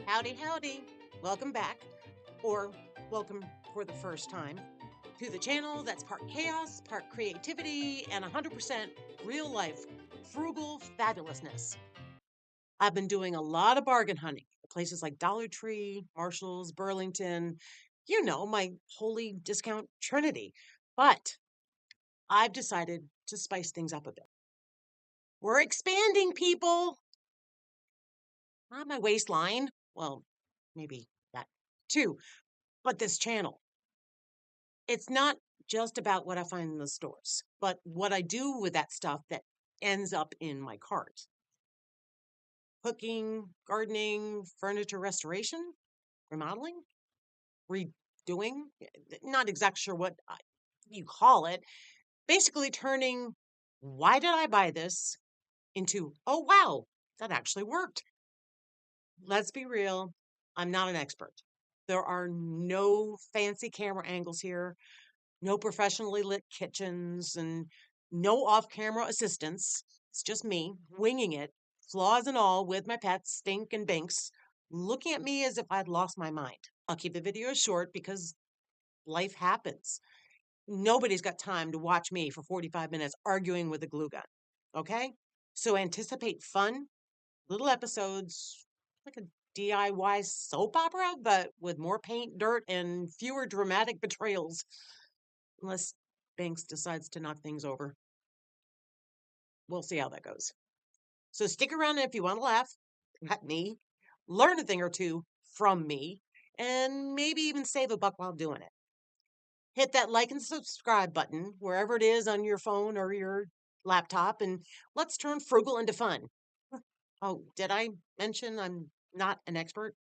Howdy, howdy. Welcome back, or welcome for the first time, to the channel that's part chaos, part creativity, and 100% real life frugal fabulousness. I've been doing a lot of bargain hunting at places like Dollar Tree, Marshall's, Burlington, my holy discount trinity. But I've decided to spice things up a bit. We're expanding, people. Not my waistline. Well, maybe that too. But this channel, it's not just about what I find in the stores, but what I do with that stuff that ends up in my cart. Cooking, gardening, furniture restoration, remodeling, redoing, not exactly sure what you call it. Basically, turning why did I buy this into, oh, wow, that actually worked. Let's be real, I'm not an expert. There are no fancy camera angles here, no professionally lit kitchens, and no off camera assistance. It's just me winging it, flaws and all, with my pets, Stink and Binks, looking at me as if I'd lost my mind. I'll keep the video short because life happens. Nobody's got time to watch me for 45 minutes arguing with a glue gun. Okay? So anticipate fun, little episodes, like a DIY soap opera, but with more paint, dirt, and fewer dramatic betrayals. Unless Banks decides to knock things over. We'll see how that goes. So stick around if you want to laugh at me, learn a thing or two from me, and maybe even save a buck while doing it. Hit that like and subscribe button wherever it is on your phone or your laptop, and let's turn frugal into fun. Oh, did I mention I'm not an expert?